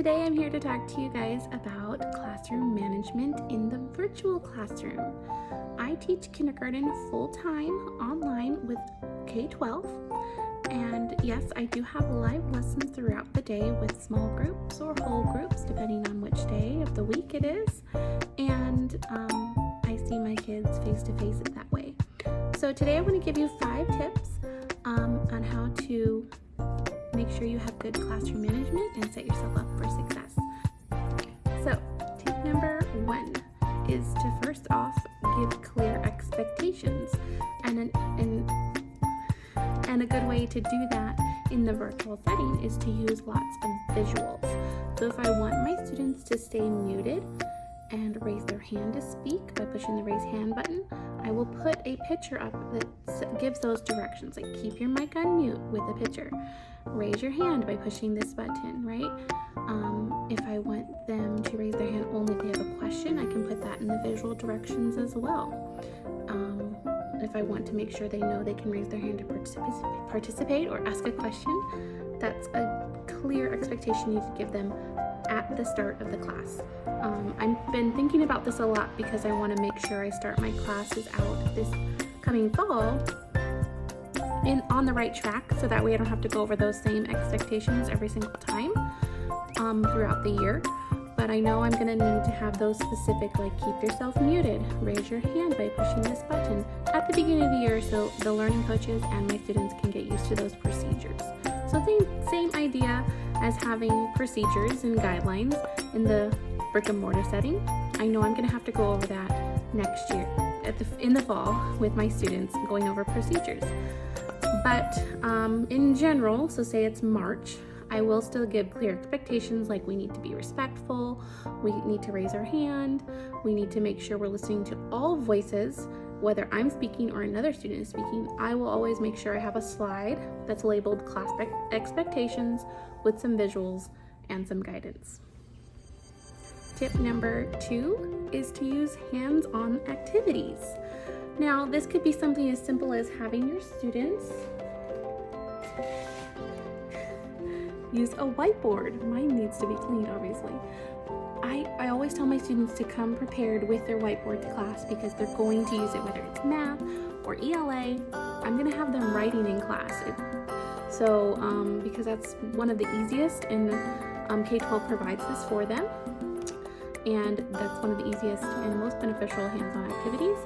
today I'm here to talk to you guys about classroom management in the virtual classroom. I teach kindergarten full-time online with K-12, and yes, I do have live lessons throughout the day with small groups or whole groups depending on which day of the week it is, and I see my kids face-to-face that way. So today I want to give you 5 tips on how to make sure you have good classroom management and set yourself up for success. So, tip number 1 is to first off give clear expectations, and a good way to do that in the virtual setting is to use lots of visuals. So if I want my students to stay muted and raise their hand to speak by pushing the raise hand button, I will put a picture up that gives those directions, like keep your mic on mute with a picture. Raise your hand by pushing this button, right? If I want them to raise their hand only if they have a question, I can put that in the visual directions as well. If I want to make sure they know they can raise their hand to participate or ask a question, that's a clear expectation you need to give them at the start of the class. I've been thinking about this a lot because I want to make sure I start my classes out this coming fall on the right track, so that way I don't have to go over those same expectations every single time throughout the year. But I know I'm going to need to have those specific, like keep yourself muted, raise your hand by pushing this button at the beginning of the year, so the learning coaches and my students can get used to those procedures. So same idea as having procedures and guidelines in the brick and mortar setting. I know I'm going to have to go over that next year in the fall with my students, going over procedures. But in general, so say it's March, I will still give clear expectations, like we need to be respectful, we need to raise our hand, we need to make sure we're listening to all voices, whether I'm speaking or another student is speaking. I will always make sure I have a slide that's labeled class expectations with some visuals and some guidance. Tip number 2 is to use hands-on activities. Now, this could be something as simple as having your students use a whiteboard. Mine needs to be cleaned, obviously. I always tell my students to come prepared with their whiteboard to class because they're going to use it, whether it's math or ELA. I'm going to have them writing in class. Because that's one of the easiest, and K-12 provides this for them. And that's one of the easiest and most beneficial hands-on activities.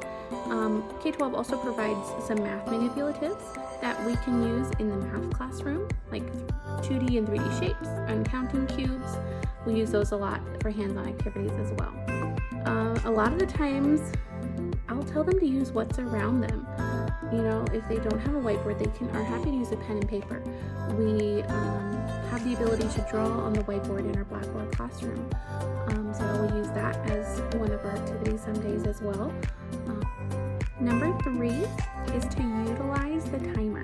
K-12 also provides some math manipulatives that we can use in the math classroom, like 2D and 3D shapes and counting cubes. We use those a lot for hands-on activities as well. A lot of the times, I'll tell them to use what's around them. You know, if they don't have a whiteboard, they are happy to use a pen and paper. We have the ability to draw on the whiteboard in our Blackboard classroom. So I will use that as one of our activities some days as well. Number 3 is to utilize the timer.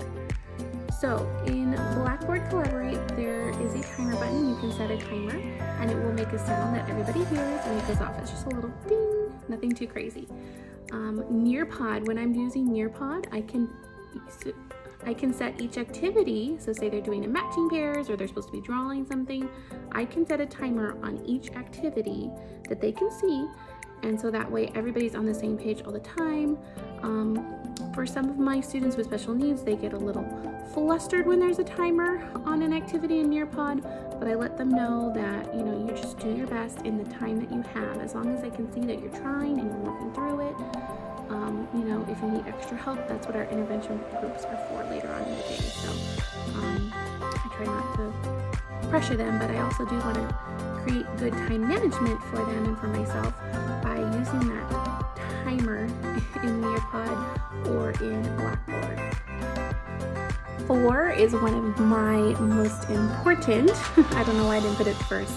So in Blackboard Collaborate, there is a timer button. You can set a timer and it will make a sound that everybody hears and it goes off. It's just a little ding, nothing too crazy. Nearpod, when I'm using Nearpod, I can set each activity, so say they're doing a matching pairs or they're supposed to be drawing something, I can set a timer on each activity that they can see, and so that way everybody's on the same page all the time. For some of my students with special needs, they get a little flustered when there's a timer on an activity in Nearpod, but I let them know that, you know, you just do your best in the time that you have, as long as I can see that you're trying and you're working through it. You know, if you need extra help, that's what our intervention groups are for later on in the day. So I try not to pressure them, but I also do want to create good time management for them and for myself by using that timer in Nearpod or in Blackboard. 4 is one of my most important, I don't know why I didn't put it first,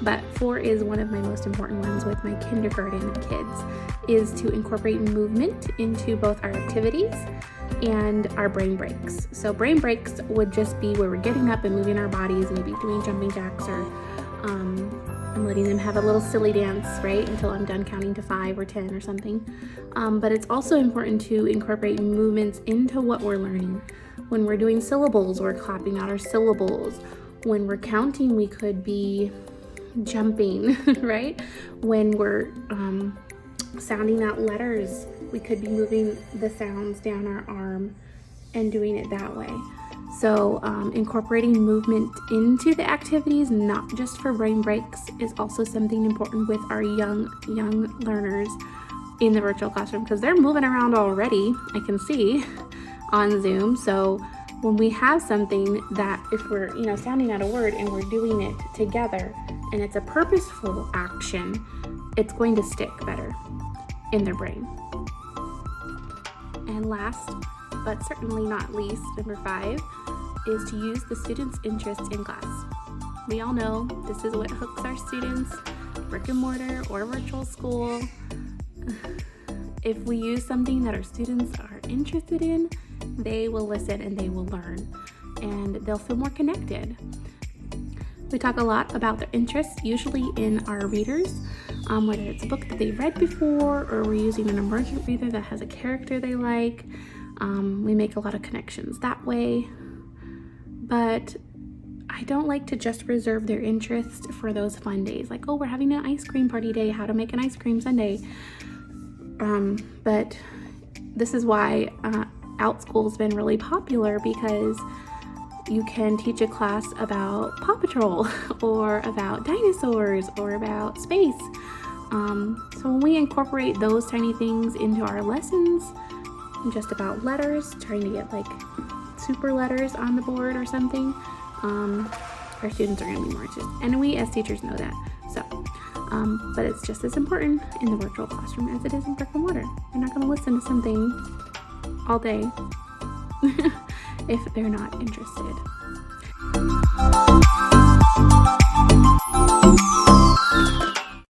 but 4 is one of my most important ones with my kindergarten kids, is to incorporate movement into both our activities and our brain breaks. So brain breaks would just be where we're getting up and moving our bodies, maybe doing jumping jacks, or I'm letting them have a little silly dance, right, until I'm done counting to 5 or 10 or something. But it's also important to incorporate movements into what we're learning. When we're doing syllables, we're clapping out our syllables. When we're counting, we could be jumping, right? When we're sounding out letters, we could be moving the sounds down our arm and doing it that way. So incorporating movement into the activities, not just for brain breaks, is also something important with our young learners in the virtual classroom, because they're moving around already, I can see, on Zoom. So when we have something that, if we're sounding out a word and we're doing it together and it's a purposeful action, it's going to stick better in their brain. And last, but certainly not least, number 5, is to use the students' interest in class. We all know this is what hooks our students, brick and mortar or virtual school. If we use something that our students are interested in, they will listen and they will learn, and they'll feel more connected. We talk a lot about their interests, usually in our readers, whether it's a book that they've read before or we're using an emergent reader that has a character they like. We make a lot of connections that way. But I don't like to just reserve their interest for those fun days, like, oh, we're having an ice cream party day, how to make an ice cream sundae. But this is why OutSchool's been really popular, because you can teach a class about Paw Patrol or about dinosaurs or about space. So when we incorporate those tiny things into our lessons, just about letters, trying to get like super letters on the board or something, our students are going to be more interested. And we as teachers know that. So, but it's just as important in the virtual classroom as it is in brick and mortar. You're not going to listen to something all day if they're not interested.